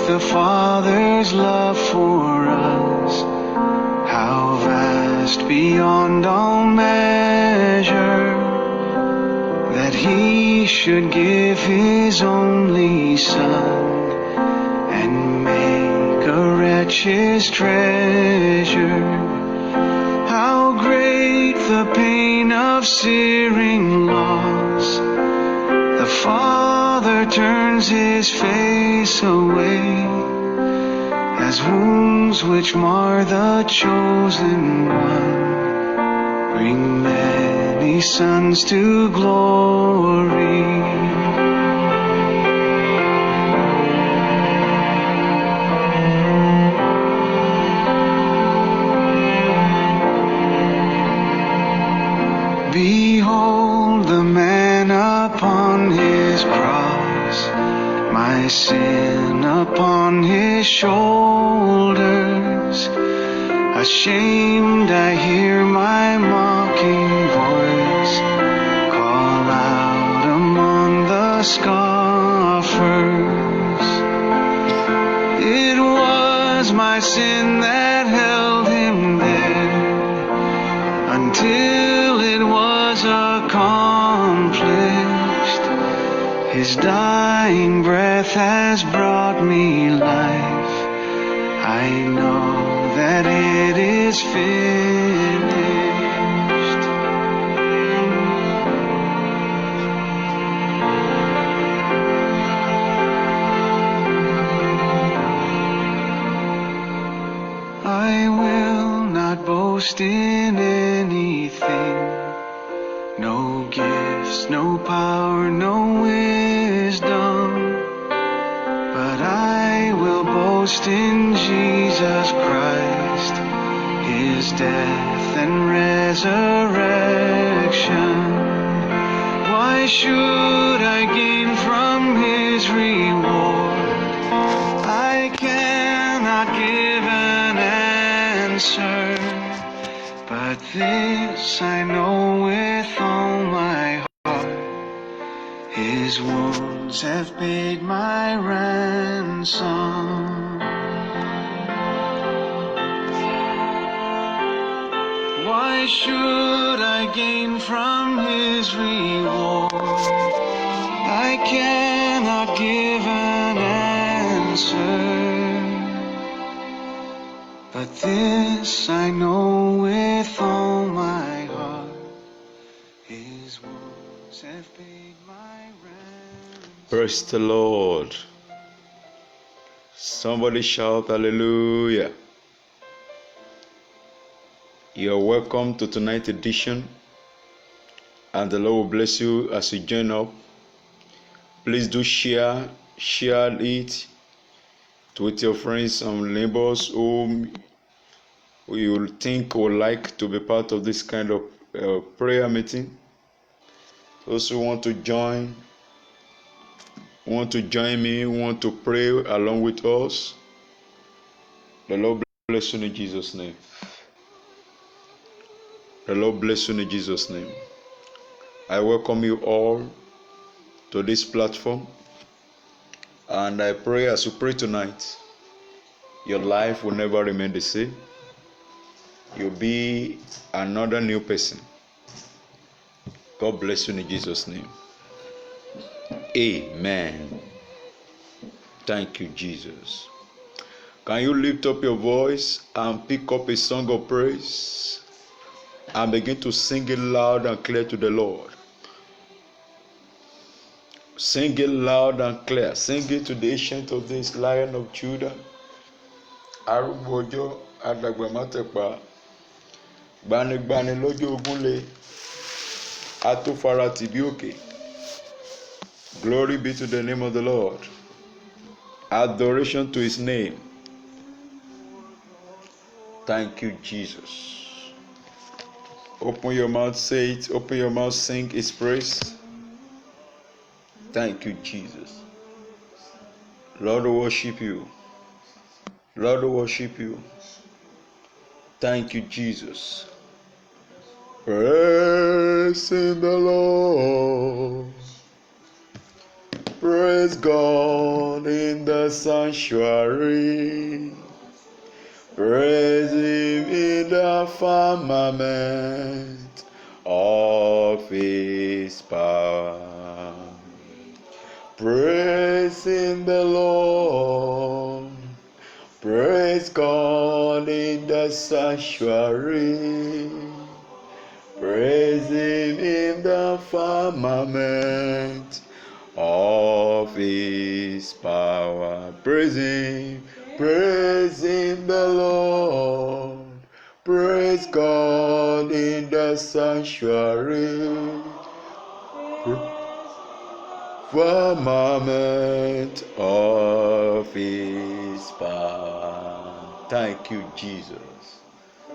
The Father's love for us, how vast beyond all measure, that He should give His only Son and make a wretch His treasure. How great the pain of searing loss! The Father turns His face away, as wounds which mar the chosen one bring many sons to glory. Behold the man upon His cross, my sin upon His shoulders. Ashamed I hear my mocking voice call out among the scoffers. It was my sin that held Him there until it was accomplished. His dying breath has brought me life. I know that it is finished. I will not boast in anything, no gifts, no power, no wisdom, but I will boast in Jesus Christ, His death and resurrection. Why should I gain from His reward? I cannot give an answer, but this I know with all my heart: His wounds have paid my ransom. Why should I gain from His reward? I cannot give an answer, but this I know with all my heart: His wounds have paid my ransom. Praise the Lord. Somebody shout hallelujah. You're welcome to tonight's edition, and the Lord will bless you as you join up. Please do share it with your friends and neighbors whom you think would like to be part of this kind of prayer meeting. Those who want to join me, want to pray along with us, the Lord bless you in Jesus' name. The Lord bless you in Jesus' name. I welcome you all to this platform, and I pray as you pray tonight, Your life will never remain the same. You'll be another new person. God bless you in Jesus' name. Amen. Thank you, Jesus. Can you lift up your voice and pick up a song of praise and begin to sing it loud and clear to the Lord? Sing it loud and clear. Sing it to the Ancient of Days, Lion of Judah. Arúgbó ọjọ́, àdàgbà má tẹ̀pá, gbanigbani lọ́jọ́ ogúnlé, atófara tìbí òkè. Glory be to the name of the Lord. Adoration to his name. Thank you, Jesus. Open your mouth, say it. Open your mouth, sing his praise. Thank you, Jesus. Lord, we worship you. Lord, we worship you. Thank you, Jesus. Praise in the Lord. Praise God in the sanctuary. Praise him in the firmament of his power. Praise in the Lord. Praise God in the sanctuary. Praise him in the firmament of his power. Praise him the Lord. Praise God in the sanctuary. Firmament of his power. Thank you, Jesus.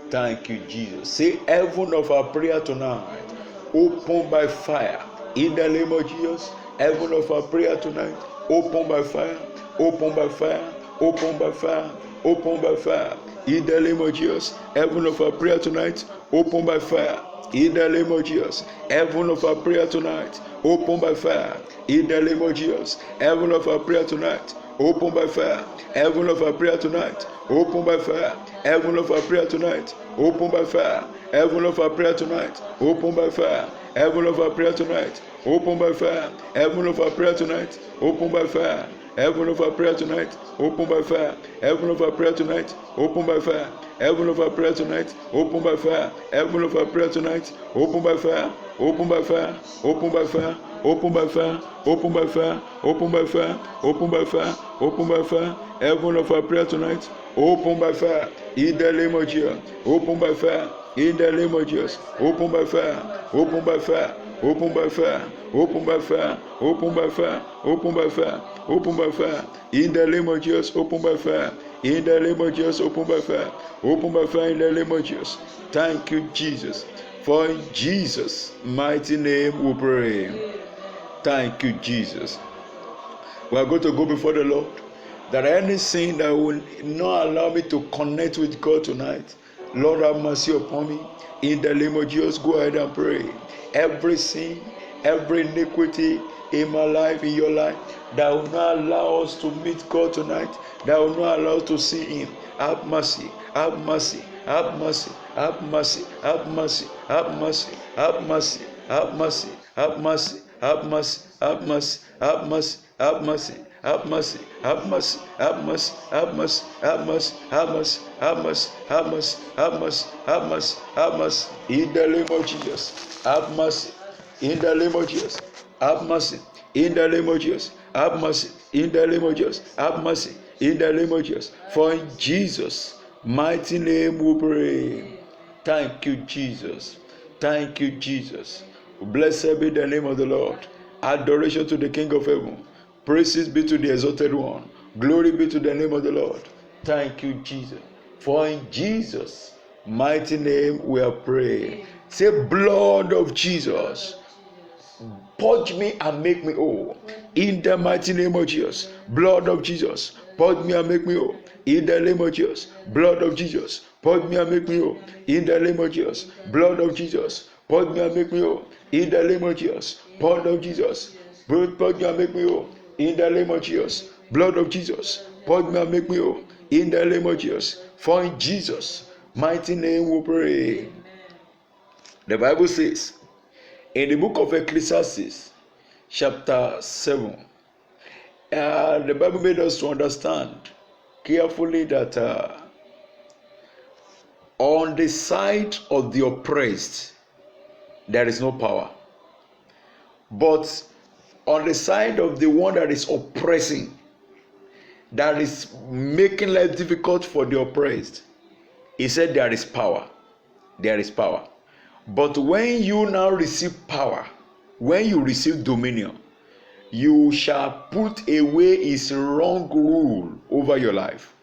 Thank you, Jesus. Say, heaven of our prayer tonight, open by fire. In the name of Jesus, heaven of our prayer tonight, open by fire, open by fire, open by fire, open by fire. In the name of Jesus, heaven of our prayer tonight, open by fire. In the name of Jesus, heaven of our prayer tonight, open by fire. In the name of Jesus, heaven of our prayer tonight, open by fire. Heaven of our prayer tonight, open by fire. Heaven of our prayer tonight, open by fire. Heaven of our prayer tonight, open by fire. Heaven of our prayer tonight, open by fire. Heaven of our prayer tonight, open by fire. Heaven of our prayer tonight, open by fire. Heaven of our prayer tonight, open by fire. Heaven of our prayer tonight, open by fire. Heaven of our prayer tonight, open by fire. Open by fire. Open by fire. Open by fire. Open by fire. Open by fire. Open by fire. Open by fire. Heaven of our prayer tonight, open by fire. In the name of Jesus, open by fire. In the name of Jesus, open by fire. Open by fire. Open by fire. Open by fire. Open by fire. Open by fire. Open by fire. In the name of Jesus, open by fire. In the name of Jesus, open by fire. Open by fire in the name of Jesus. Thank you, Jesus. For in Jesus' mighty name we pray. Thank you, Jesus. We are going to go before the Lord. That any sin that will not allow me to connect with God tonight, Lord, have mercy upon me. In the name of Jesus, go ahead and pray. Every sin, every iniquity in my life, in your life, that will not allow us to meet God tonight, that will not allow us to see Him. Have mercy, have mercy, have mercy, have mercy, have mercy, have mercy, have mercy, have mercy, have mercy, have mercy, have mercy, have mercy, have mercy. Have mercy, have mercy, have mercy, have mercy, have mercy, have mercy, have mercy, have mercy, have mercy, have mercy, have mercy. In the name of Jesus, have mercy. In the name of Jesus, have mercy. In the name of Jesus, have mercy. In the name of Jesus, have mercy. In the name of Jesus, for in Jesus' mighty name we pray. Thank you, Jesus. Thank you, Jesus. Blessed be the name of the Lord. Adoration to the King of Heaven. Praises be to the exalted one. Glory be to the name of the Lord. Thank you, Jesus. For in Jesus' mighty name we are praying. Say, blood of Jesus, purge me and make me whole. In the mighty name of Jesus. Blood of Jesus, purge me and make me whole. In the name of Jesus. Blood of Jesus, purge me and make me whole. In the name of Jesus. Blood of Jesus, purge me and make me whole. In the name of Jesus. Blood of Jesus, purge me and make me whole. In the name of Jesus, blood of Jesus, purge me and make me whole. In the name of Jesus. For in Jesus' mighty name we pray. Amen. The Bible says in the book of Ecclesiastes, chapter 7, the Bible made us to understand carefully that on the side of the oppressed, there is no power. But on the side of the one that is oppressing, that is making life difficult for the oppressed, he said there is power. There is power. But when you now receive power, when you receive dominion, you shall put away his wrong rule over your life.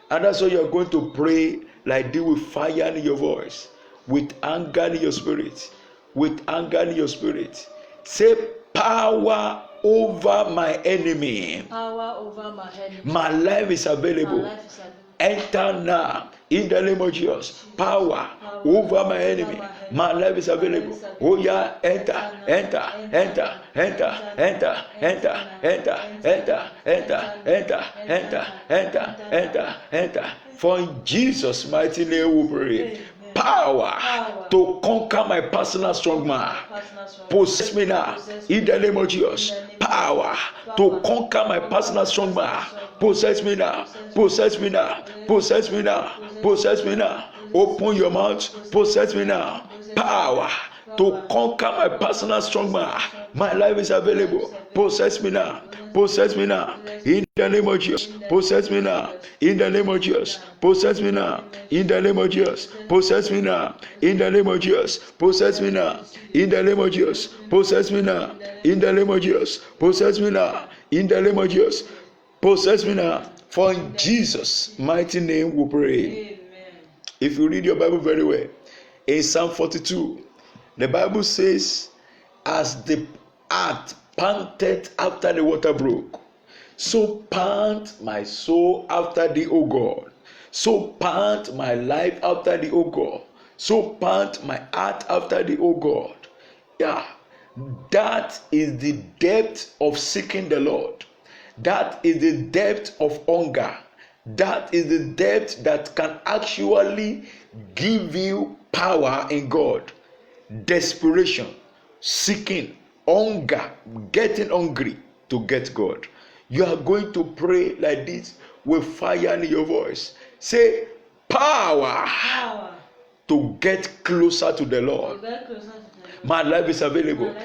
And that's why you are going to pray like this, with fire in your voice, with anger in your spirit, with anger in your spirit. Say, power over my enemy. Power over my enemy. My life is available. My life is available. Enter now in the name of Jesus. Power over my enemy. My life is available. Oh yeah, enter, enter, enter, enter, enter, enter, enter, enter, enter, enter, enter, enter, enter, enter. For in Jesus' mighty name we pray. Power to conquer my personal strong man. Possess me now in the name of Jesus. Power to conquer my personal strong man. Possess me now. Possess me now. Possess me now. Possess me now. Open your mouth. Possess me now. Power to conquer my personal strong man. My life is available. Possess me now. Possess me now. In the name of Jesus. Possess me now. In the name of Jesus. Possess me now. In the name of Jesus. Possess me now. In the name of Jesus. Possess me now. In the name of Jesus. Possess me now. In the name of Jesus. Possess me now. In the name of Jesus. Possess me now. For in Jesus' mighty name we pray. Amen. If you read your Bible very well, in Psalm 42, the Bible says, as the hart panted after the water brook, so pant my soul after thee, O God. So pant my life after thee, O God. So pant my heart after thee, O God. Yeah, that is the depth of seeking the Lord. That is the depth of hunger. That is the depth that can actually give you power in God. Desperation, seeking, hunger, getting hungry to get God. You are going to pray like this with fire in your voice. Say, power to get closer to the Lord. My life is available.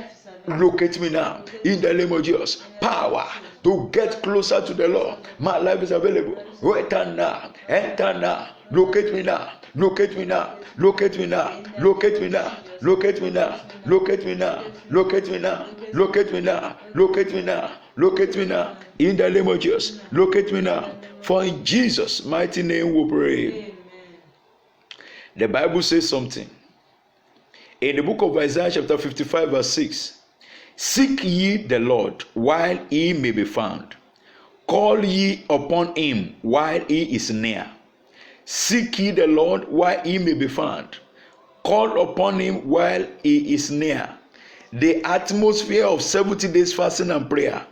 Locate me now in the name of Jesus. Power to get closer to the Lord. My life is available. Enter now. Enter now. Locate me now. Locate me now. Locate me now. Locate me now. Locate me now. Locate me now. Locate me now. Locate me now. Locate me now. Locate me now. In the name of Jesus. Locate me now. For in Jesus' mighty name we pray. Amen. The Bible says something. In the book of Isaiah chapter 55 verse 6. Seek ye the Lord while he may be found. Call ye upon him while he is near. Seek ye the Lord while he may be found. Call upon him while he is near. The atmosphere of 70 days fasting and prayer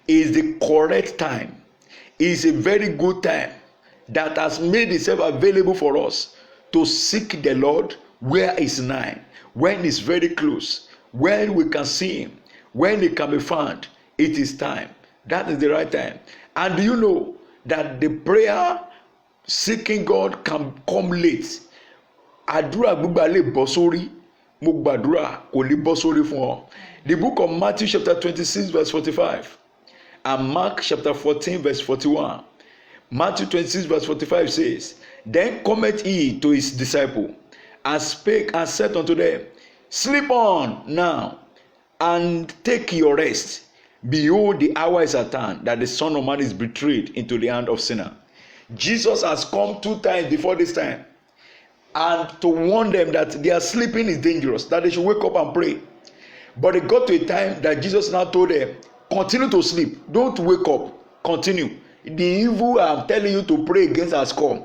is the correct time. It is a very good time that has made itself available for us to seek the Lord where he is nigh, when it's very close, when we can see him, when he can be found. It is time. That is the right time. And do you know that the prayer seeking God can come late? Àdúrà gbígbà lè bọ́ sórí, mo gbàdúrà kò lè bọ́ sórí fún ọ. The book of Matthew chapter 26 verse 45 and Mark chapter 14 verse 41. Matthew 26 verse 45 says, Then cometh he to his disciple and spake and said unto them, Sleep on now and take your rest. Behold, the hour is at hand that the Son of Man is betrayed into the hand of sinner. Jesus has come 2 times before this time and to warn them that their sleeping is dangerous, that they should wake up and pray. But it got to a time that Jesus now told them, continue to sleep, don't wake up, continue. The evil I'm telling you to pray against has come.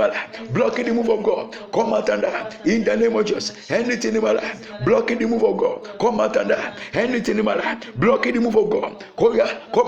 my life blocking the move of God, come out and die in the name of Jesus. Anything in my life blocking the move of God, come out and die. Anything in my life blocking the move of God, come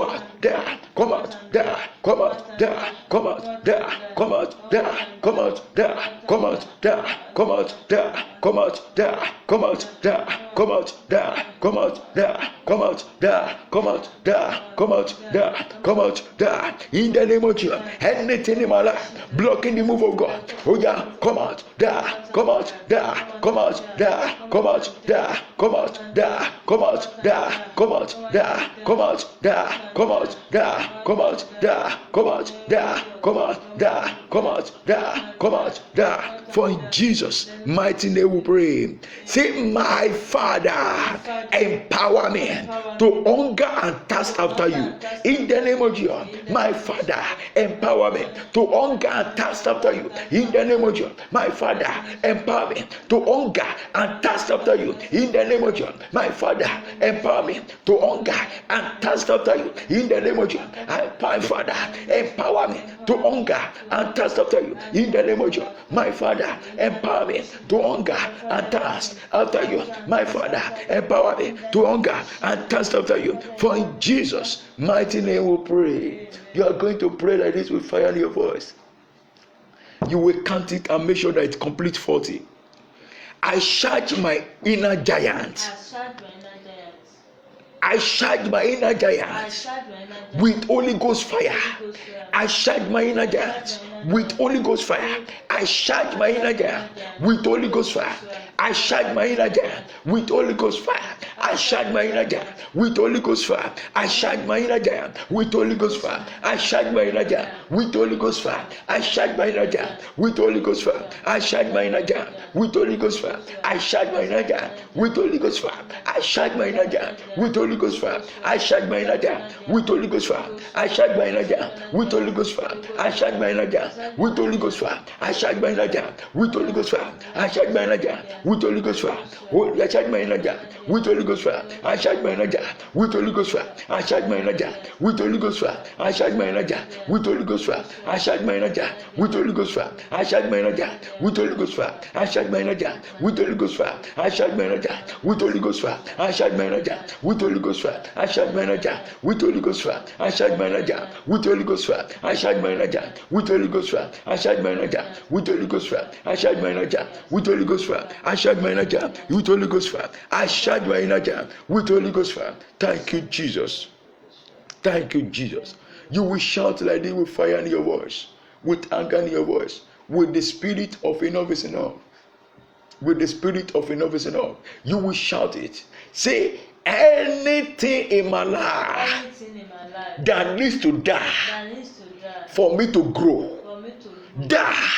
out, there, come out, there, come out, there, come out, there, come out, there, come out, there, come out, there, come out, there, come out, there, come out, there, come out, there, come out, there, come out, there, come out, there, come out, there, come out, there, in the name of Jesus. Anything in my life blocking the move of God, oh yeah, come out, there, come out, there, come out, there, come out, there, come out, there, come out, there, come out, there, come out, there, come out, there, come out, there, come out, there, come out, there, come out, there, come out, there. For in Jesus' mighty name we pray. Say, my Father, empower me to hunger and thirst after you. In the name of Jesus, my Father, empower me to hunger and thirst after you. In the name of Jesus, my Father, empower me to hunger and thirst after you. In the name of Jesus, my Father, empower me to hunger and thirst after you. In the name of Jesus, my Father, empower me to hunger and thirst after you. In the name of Jesus, my Father, empower me to hunger and thirst after you. My Father, empower me to hunger and thirst after you. For in Jesus' mighty name we pray. You are going to pray like this with fire in your voice. You will count it and make sure that it's complete 40. I charge my inner giant. I charge my inner giant with Holy Ghost fire. I charge my inner giant with Holy Ghost fire. I charge my inner giant with Holy Ghost fire. I charge my inner giant with Holy Ghost fire. I charge my inner giant with Holy Ghost fire. I charge my inner giant with Holy Ghost fire. I charge my inner giant with Holy Ghost fire. I charge my inner giant with Holy Ghost fire. I charge my inner giant with Holy Ghost fire. I charge my inner giant with Holy Ghost fire. I charge my inner giant with Holy Ghost fire. I charge my inner giant with Holy Ghost fire. I charge my inner giant with Holy Ghost fire. I charge my inner giant with Holy Ghost fire. I charge my inner giant with Holy Ghost fire. I charge my inner giant with Holy Ghost fire. I charge my inner giant with Holy Ghost fire. I charge my inner giant with Holy Ghost fire. I charge my inner giant with Holy Ghost fire. I charge my inner giant with Holy Ghost fire. I charge my inner giant with Holy Ghost fire. I charge my inner giant with Holy Ghost fire. I charge my inner giant with Holy Ghost fire. I charge my inner giant with Holy Ghost fire. I charge my inner giant with Holy Ghost fire. I charge my inner giant with Holy Ghost fire. I charge my inner giant with Holy Ghost fire. I charge my inner giant with Holy Ghost fire. I charge my inner giant with Holy Ghost fire. I charge my inner giant with Holy Ghost fire. I charge my inner giant with Holy Ghost fire. I charge my inner giant with Holy Ghost fire. Thank you, Jesus. Thank you, Jesus. You will shout like this with fire in your voice, with anger in your voice, with the spirit of enough is enough. With the spirit of enough is enough. You will shout it. Say, anything in my life that needs to die for me to grow. Die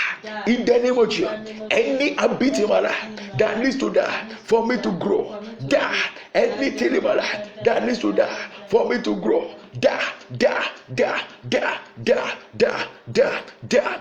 in the name of Jesus. Any habit in my life that needs to die for me to grow. Die. Anything in my life that needs to die for me to grow. Die, die, die, die, die, die, die, die, die,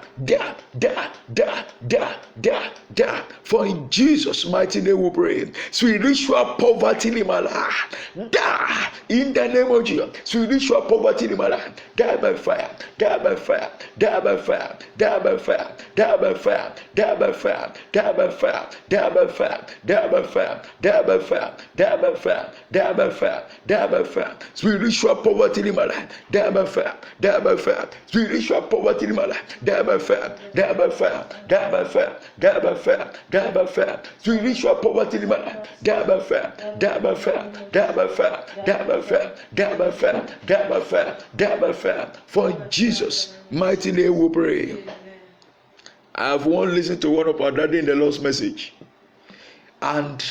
die, die, die, die, die. For in Jesus' mighty name we pray. Spiritual poverty in my life, die in the name of Jesus. Spiritual poverty in my life, die by fire, die by fire, die by fire, die by fire, die by fire, die by fire, die by fire, die by fire, die by fire, die by fire, die by fire, die by fire, die by fire. Spiritual poverty in my life, die by fire, die by fire. Spiritual poverty in my life, die by fire, die by fire, die by fire, die by fire, die by fire. Spiritual poverty in my life, die by fire, die by fire, die by fire, die by fire, die by fire, die by fire, die by fire. For Jesus' mighty name we pray. I have listened to one of our daddy in the Lord's message, and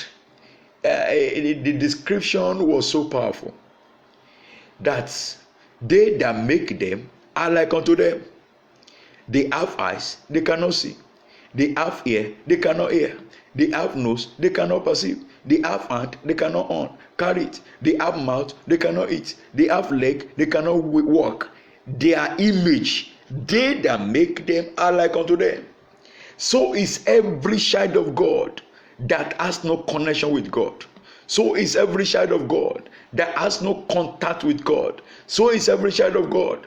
the description was so powerful that they that make them are like unto them. They have eyes, they cannot see. They have ear, they cannot hear. They have nose, they cannot perceive. They have hand, they cannot carry it. They have mouth, they cannot eat. They have leg, they cannot walk. Their image, they that make them are like unto them. So is every child of God that has no connection with God. So is every child of God that has no contact with God. So is every child of God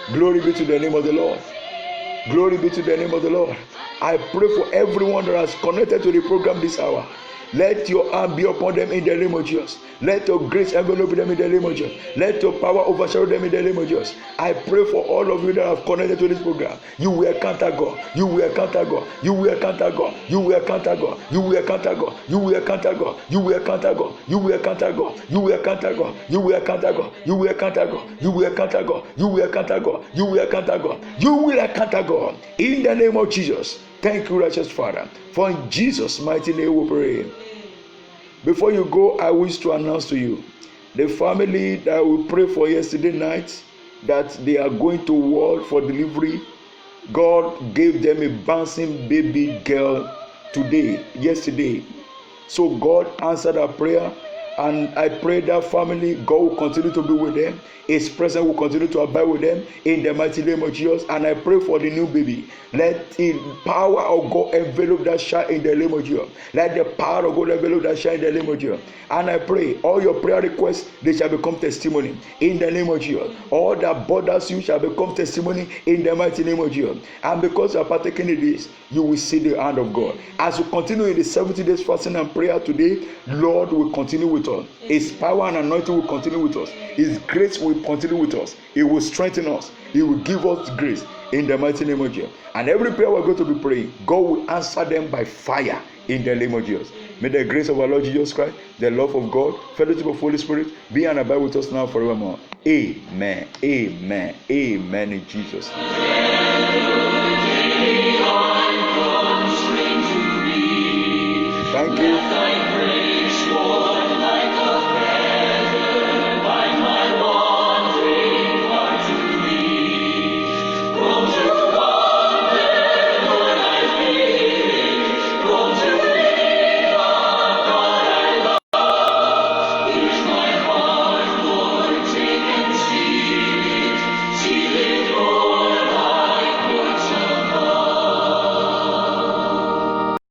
Glory be to the name of the Lord. Glory be to the name of the Lord. I pray for everyone that has connected to the program this hour. Let your hand be upon them in the name of Jesus. Let your grace envelop them in the name of Jesus. Let your power overshadow them in the name of Jesus. I pray for all of you that have connected to this program. You will encounter God. You will encounter God. You will encounter God. You will encounter God. You will encounter God. You will encounter God. You will encounter God. You will encounter God. You will encounter God. You will encounter God. You will encounter God. You will encounter God. You will encounter God. You will encounter God. You will encounter God. In the name of Jesus. Thank you, righteous Father. For in Jesus' mighty name we pray. Before you go, I wish to announce to you the family that we prayed for yesterday night that they are going to ward for delivery. God gave them a bouncing baby girl yesterday. So God answered our prayer. And I pray that family, God will continue to be with them. His presence will continue to abide with them in the mighty name of Jesus. And I pray for the new baby. Let the power of God envelop that child in the name of Jesus. Let the power of God envelop that child in the name of Jesus. And I pray all your prayer requests, they shall become testimony in the name of Jesus. All that bothers you shall become testimony in the mighty name of Jesus. And because you are partaking in this, you will see the hand of God. As you continue in the 70 days fasting and prayer today, Lord will continue with us. His power and anointing will continue with us. His grace will continue with us. It will strengthen us. He will give us grace in the mighty name of Jesus. And every prayer we're going to be praying, God will answer them by fire in the name of Jesus. May the grace of our Lord Jesus Christ, the love of God, fellowship of Holy Spirit be and abide with us now forevermore. Amen. Amen. Amen in Jesus' name.